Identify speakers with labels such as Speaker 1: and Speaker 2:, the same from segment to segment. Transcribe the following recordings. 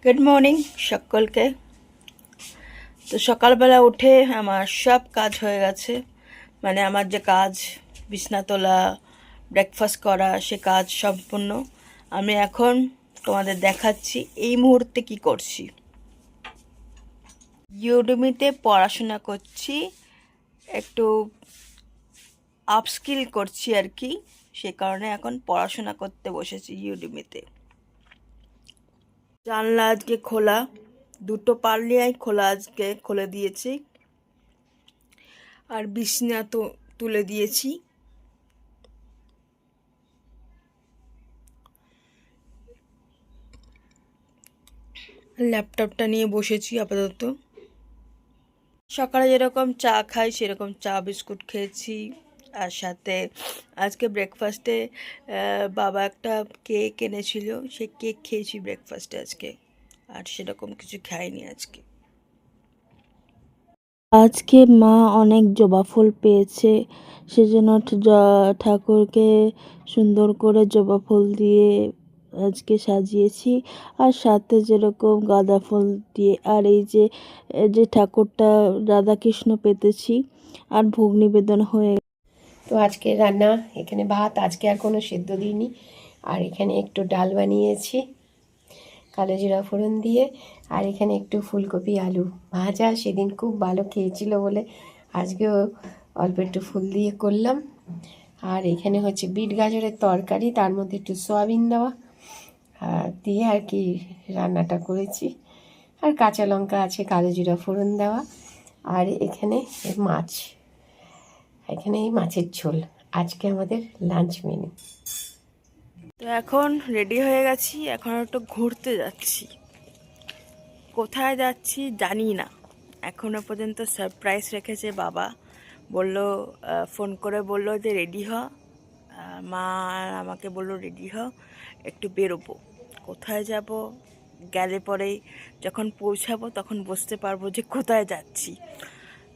Speaker 1: Good morning সকলকে। তো সকালবেলা উঠে আমার সব কাজ হয়ে গেছে, মানে আমার যে কাজ বিছনা তোলা, ব্রেকফাস্ট করা, সে কাজ সম্পূর্ণ। আমি এখন তোমাদের দেখাচ্ছি এই মুহূর্তে কি করছি। ইউডেমিতে পড়াশোনা করছি, একটু আপস্কিল করছি আর কি, সে কারণে এখন পড়াশোনা করতে বসেছি ইউডেমিতে। জানলা আজকে খোলা, দুটো পাল্লিয়াই খোলা, আজকে খুলে দিয়েছি। আর বিছনা তো তুলে দিয়েছি। ল্যাপটপটা নিয়ে বসেছি আপাতত। সকালে যেরকম চা খাই সেরকম চা বিস্কুট খেয়েছি। আর সাথে আজকে ব্রেকফাস্টে বাবা একটা কেক এনেছিল, সে কেক খেয়েছি ব্রেকফাস্টে আজকে। আর সেরকম কিছু খাইনি আজকে। আজকে মা অনেক জবা ফুল পেয়েছে, সেজন্য ঠাকুরকে সুন্দর করে জবা ফুল দিয়ে আজকে সাজিয়েছি। আর সাথে যেরকম গাঁদা ফুল দিয়ে, আর এই যে ঠাকুরটা রাধাকৃষ্ণ পেতেছি। আর ভোগ নিবেদন হয়ে
Speaker 2: তো আজকে রান্না, এখানে ভাত, আজকে আর কোনো সেদ্ধ দিইনি। আর এখানে একটু ডাল বানিয়েছি কালো জিরা ফোড়ন দিয়ে। আর এখানে একটু ফুলকপি আলু ভাজা, সেদিন খুব ভালো খেয়েছিল বলে আজকেও অল্প একটু ফুল দিয়ে করলাম। আর এখানে হচ্ছে বিট গাজরের তরকারি, তার মধ্যে একটু সয়াবিন দেওয়া দিয়ে আর কি রান্নাটা করেছি। আর কাঁচা লঙ্কা আছে, কালো জিরা ফোড়ন দেওয়া। আর এখানে মাছ, এখানে এই মাছের ঝোল আজকে আমাদের লাঞ্চ মেনু।
Speaker 1: তো এখন রেডি হয়ে গেছি, এখন একটু ঘুরতে যাচ্ছি। কোথায় যাচ্ছি জানি না, এখনো পর্যন্ত সারপ্রাইজ রেখেছে বাবা। বলল, ফোন করে বলল যে রেডি হ। মা আর আমাকে বলল রেডি হ, একটু বেরোবো। কোথায় যাব গেলে পরেই যখন পৌঁছাবো তখন বুঝতে পারবো যে কোথায় যাচ্ছি।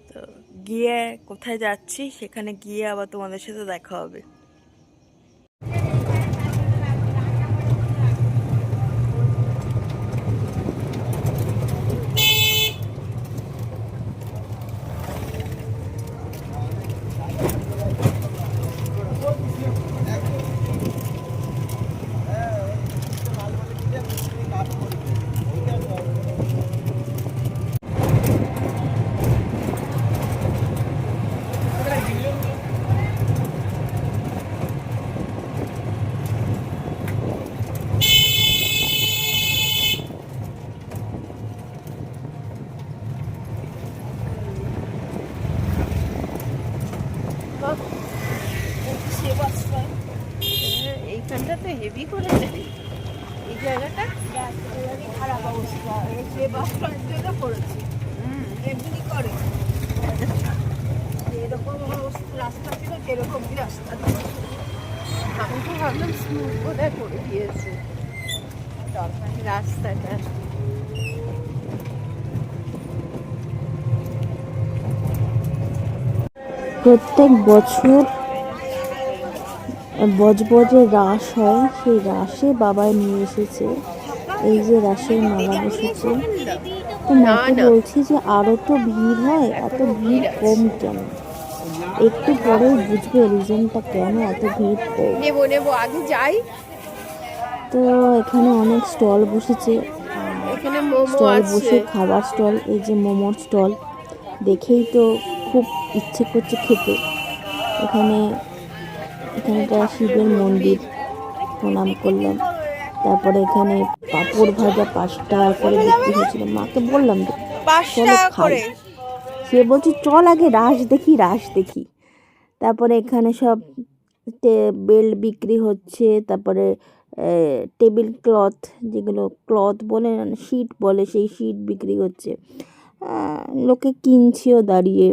Speaker 1: তো গিয়ে কোথায় যাচ্ছি সেখানে গিয়ে আবার তোমাদের সাথে দেখা হবে।
Speaker 2: এইখানটা তো হেভি করেছে এই জায়গাটা,
Speaker 1: খারাপ অবস্থা, সে বাস স্ট্যান্ড করেছে এমনি করে। এরকম রাস্তা ছিল, যেরকমই রাস্তা।
Speaker 2: আমি তো ভাবলাম স্মুথ বোধহয় করে দিয়েছে রাস্তাটা।
Speaker 1: প্রত্যেক বছর বজবজে রাস হয়, সেই রাসে বাবাই নিয়ে এসেছে। এই যে রাসের মেলা বসেছে, তো মাকে বলছি যে আরও তো ভিড় হয়, এত ভিড় কম কেন? একটু পরেই বুঝবে রিজনটা কেন এত ভিড় কম।
Speaker 2: নেবো নেবো, আগে যাই।
Speaker 1: তো এখানে অনেক স্টল বসেছে,
Speaker 2: এখানে মোমো
Speaker 1: স্টল
Speaker 2: আছে।
Speaker 1: বসে খাবার স্টল, এই যে মোমোর স্টল, দেখেই তো খুব ইচ্ছে করছে খেতে। এখানেটা শিবের মন্দির, প্রণাম করলাম। তারপরে এখানে পাঁপড় ভাজা 5 টাকা করে বিক্রি হয়েছিল। মাকে বললাম যে চলো খাই, সে বলছে চল আগে রাস দেখি, রাস দেখি। তারপরে এখানে সব বেল্ট বিক্রি হচ্ছে, তারপরে টেবিল ক্লথ, যেগুলো ক্লথ বলে না, শিট বলে, সেই শিট বিক্রি হচ্ছে। লোকে কিনছেও দাঁড়িয়ে,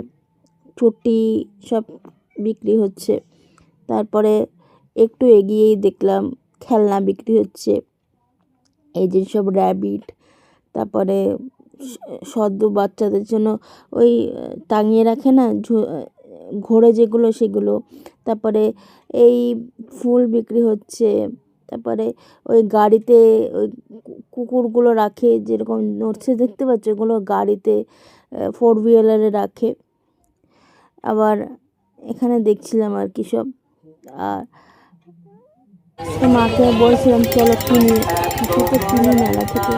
Speaker 1: চটি সব বিক্রি হচ্ছে। তারপরে একটু এগিয়েই দেখলাম খেলনা বিক্রি হচ্ছে, এই যে সব র্যাবিট, তারপরে সদ্য বাচ্চাদের জন্য ওই টাঙিয়ে রাখে না ঘোড়ে যেগুলো, সেগুলো। তারপরে এই ফুল বিক্রি হচ্ছে, তারপরে ওই গাড়িতে ওই কুকুরগুলো রাখে, যেরকম নড়ছে দেখতে পাচ্ছ, ওগুলো গাড়িতে 4 হুইলারে রাখে। আবার এখানে দেখছিলাম আর কি সব। আর মাকে বলছিলাম চলো কিনি, কিছু তো কিনি মেলা থেকে।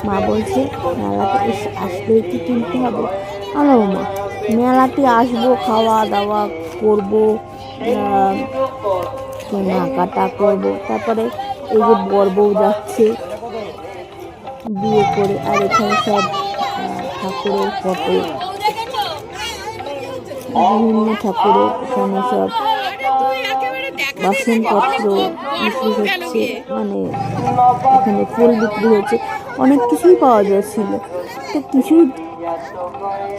Speaker 1: মা বলছে মেলাতে আসলেই কি কিনতে হবে? আলো মা, মেলাতে আসবো, খাওয়া দাওয়া করবো, কেনাকাটা করবো, তারপরে এই যে বর বউ যাচ্ছে বিয়ে করে। আর এখানে সব ঠাকুরের ফটো, বিভিন্ন ঠাকুরের এখানে সব বাসনপত্র বিক্রি হচ্ছে, মানে এখানে ফুল বিক্রি হচ্ছে, অনেক কিছুই পাওয়া যাচ্ছিল। তো কিছু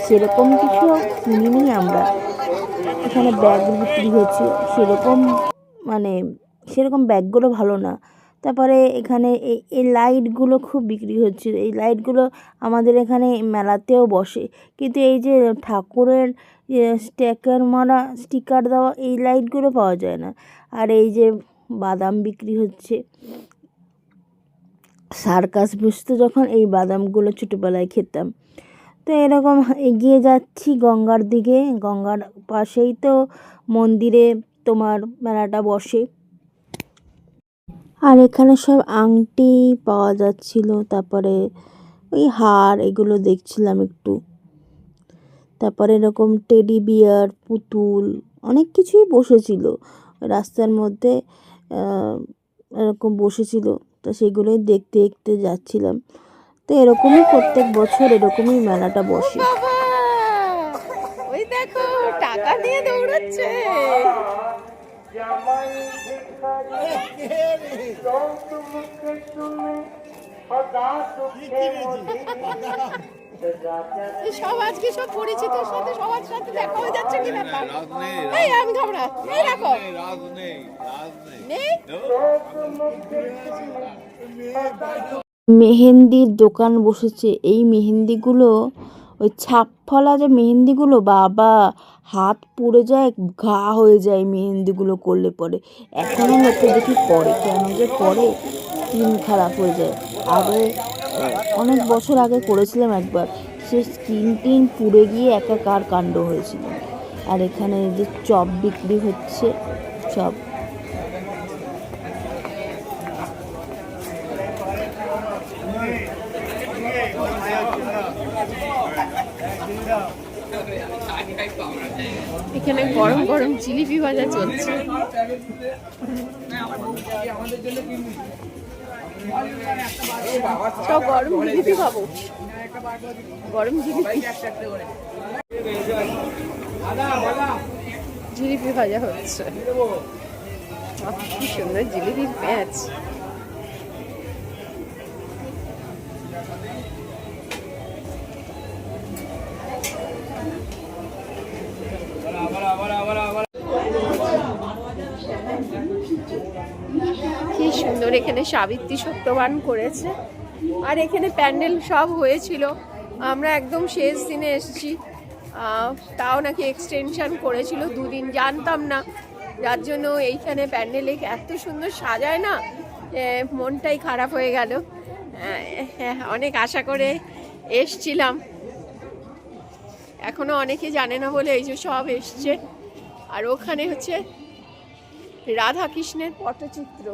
Speaker 1: সেরকম কিছু কিনিনি আমরা। এখানে ব্যাগ বিক্রি হচ্ছে, সেরকম মানে সেরকম ব্যাগগুলো ভালো না। তারপরে এখানে এই লাইটগুলো খুব বিক্রি হচ্ছিল। এই লাইটগুলো আমাদের এখানে মেলাতেও বসে, কিন্তু এই যে ঠাকুরের স্টিকার দেওয়া এই লাইটগুলো পাওয়া যায় না। আর এই যে বাদাম বিক্রি হচ্ছে, সার্কাস বসতো যখন, এই বাদামগুলো ছোটোবেলায় খেতাম। তো এরকম এগিয়ে যাচ্ছি গঙ্গার দিকে। গঙ্গার পাশেই তো মন্দিরে তোমার মেলাটা বসে। আর এখানে সব আংটি পাওয়া যাচ্ছিল, তারপরে ওই হার, এগুলো দেখছিলাম একটু। তারপরে এরকম টেডি বিয়ার, পুতুল, অনেক কিছুই বসেছিল রাস্তার মধ্যে, এরকম বসেছিল। তো সেগুলোই দেখতে দেখতে যাচ্ছিলাম। তো এরকমই প্রত্যেক বছর এরকমই মেলাটা বসে।
Speaker 2: ওই দেখো টাকা নিয়ে দৌড়াচ্ছে। সব আজকে সব পরিচিতর সাথে সবার সাথে দেখা হয়ে যাচ্ছে, কি ব্যাপার? এই আমি ঘাবড়া, এই রাখো
Speaker 1: মেহেন্দির দোকান বসেছে। এই মেহেন্দিগুলো, ওই ছাপ ফলা যে মেহেন্দিগুলো, বাবা হাত পুড়ে যায়, ঘা হয়ে যায় মেহেন্দিগুলো করলে পরে। এখনও লোকে দেখি করে, কেন যে করে, স্কিন খারাপ হয়ে যায়। আগে অনেক বছর আগে করেছিলাম একবার, সে স্কিন টিন পুড়ে গিয়ে একাকার কাণ্ড হয়েছিল। আর এখানে যে চপ বিক্রি হচ্ছে, চপ।
Speaker 2: এখানে গরম গরম জিলিপি ভাজা চলছে। সব গরম জিলিপি খাবো, গরম জিলিপি। জিলিপি ভাজা হচ্ছে, কি সুন্দর জিলিপির প্যাচ। কি সুন্দর এখানে সাবিত্রী সত্যবান করেছে। আর এখানে প্যান্ডেল সব হয়েছিল, আমরা একদম শেষ দিনে এসেছি। তাও নাকি এক্সটেনশন করেছিল 2 দিন, জানতাম না। যার জন্য এইখানে প্যান্ডেলে এত সুন্দর সাজায় না, মনটাই খারাপ হয়ে গেল। অনেক আশা করে এসছিলাম, এখনো অনেকে জানে না বলে এই যে সব এসছে। আর ওখানে হচ্ছে রাধা কৃষ্ণের পটচিত্র।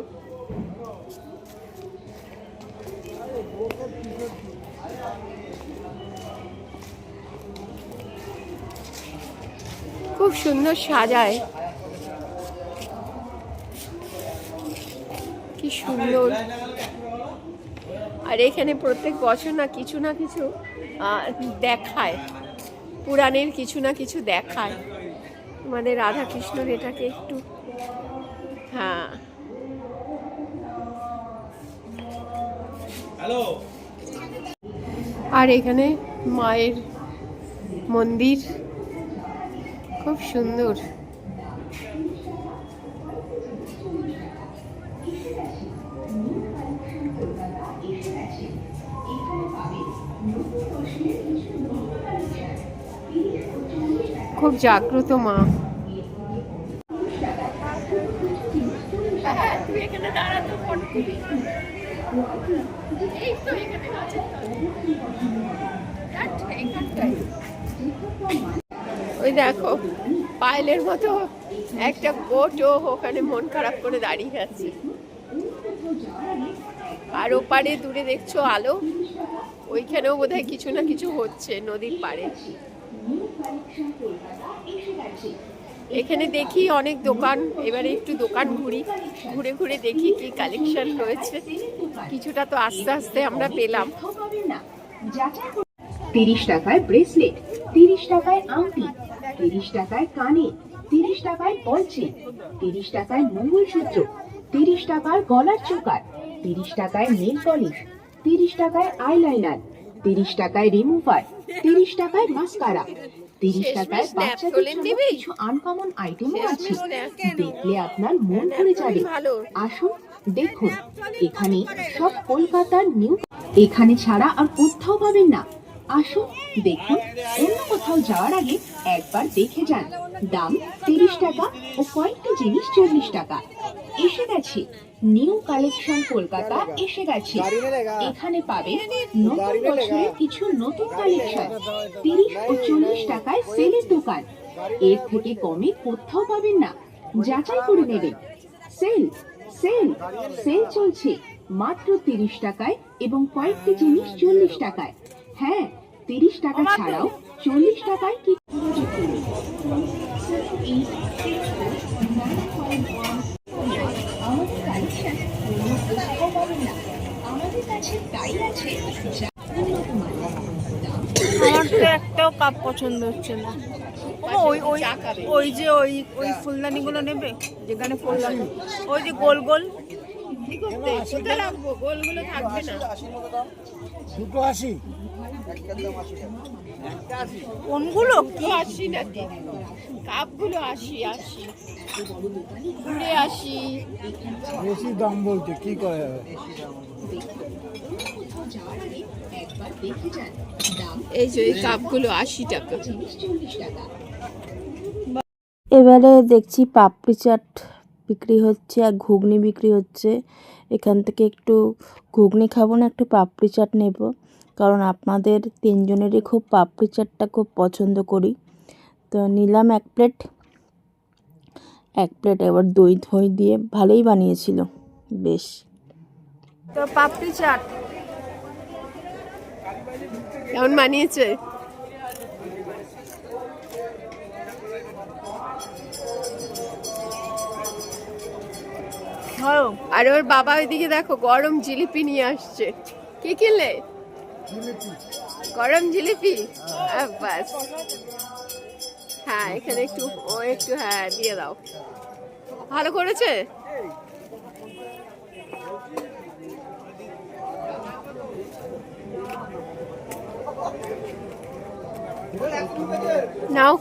Speaker 2: খুব সুন্দর সাজায়, কি সুন্দর। আর এখানে প্রত্যেক বছর না কিছু দেখায়, পুরাণের কিছু না কিছু দেখায়। আমাদের রাধা কৃষ্ণর এটাকে একটু, হ্যাঁ। আর এখানে মায়ের মন্দির, খুব সুন্দর। খুব জাগ্রত মা। তুই এখানে দাঁড়া, তো ফটো ওই দেখো পায়েলের মতো একটা বোটও ওখানে মন খারাপ করে দাঁড়িয়ে আছে। আর ওপারে দূরে দেখছো আলো, ওইখানেও বোধহয় কিছু না কিছু হচ্ছে নদীর পাড়ে। এখানে দেখি অনেক দোকান, এবারে একটু দোকান ঘুরে ঘুরে দেখি কি কালেকশন রয়েছে। কিছুটা তো আস্তে আস্তে আমরা পেলাম।
Speaker 3: 30 টাকায় ব্রেসলেট, 30 টাকায় আংটি, 30 টাকায় কানে, 30 টাকায় পলচে, 30 টাকায় মঙ্গলসূত্র, 30 টাকার গলার চোকার, 30 টাকায় নেল পলিশ, 30 টাকায় আইলাইনার, 30 টাকায় রিমুভার, 30 টাকায় মাস্কারা, 30 টাকায় বাচ্চাদের জন্য কিছু আনকমন আইটেমও আছে। দেখলে আপনার মন ভরে যাবে। আসুন দেখুন, এখানে সব কলকাতার নিউ, এখানে ছাড়া আর কোথাও পাবেন না। আসুন দেখুন, অন্য কোথাও যাওয়ার আগে একবার দেখে যান। দাম 30 টাকা ও কয়েকটি জিনিস 40 টাকা। এসে গেছে নিউ কালেকশন, কলকাতা এসে গেছে। এখানে পাবেন নতুন বছরের কিছু নতুন কালেকশন। 30 ও 40 টাকায় সেলের দোকান, এর থেকে কমে কোথাও পাবেন না। যাচাই করে নেবেন। সেল সেল সেল চলছে মাত্র 30 টাকায় এবং কয়েকটি জিনিস 40 টাকায়। হ্যাঁ, 30 টাকা ছাড়াও 40 টাকায় কি আমাদের কাছে তাই আছে।
Speaker 1: আমার তো একটাও কাপ পছন্দ হচ্ছে না। ওই ওই ওই যে ওই ওই ফুলদানিগুলো নেবে, যেখানে ফুলদানি ওই যে গোল গোল,
Speaker 2: কোথায় রাখবো? গোলগুলো থাকবে না।
Speaker 4: দুটো 80,
Speaker 1: কোনগুলো?
Speaker 2: কি 80 নাকি? কাপগুলো 80 ঘুরে 80।
Speaker 4: বেশি দাম বলছে, কি করা যাবে?
Speaker 2: এই যে এই কাপগুলো 80 টাকা।
Speaker 1: এবারে দেখছি পাপড়ি চাট বিক্রি হচ্ছে আর ঘুগনি বিক্রি হচ্ছে। এখান থেকে একটু ঘুগনি খাবো না, একটু পাপড়ি চাট নেব, কারণ আপনাদের তিনজনেরই খুব পাপড়ি চাটটা খুব পছন্দ করি। তো নিলাম এক প্লেট। এবার দই ধই দিয়ে ভালোই বানিয়েছিল বেশ। তো পাপড়ি চাট
Speaker 2: কেমন বানিয়েছে? আর ওর বাবা ওইদিকে দেখো গরম জিলিপি নিয়ে আসছে। কি কিনলে? গরম জিলিপি। বাস, হ্যাঁ এখানে একটু হ্যাঁ দিয়ে দাও। ভালো করেছে। নাও।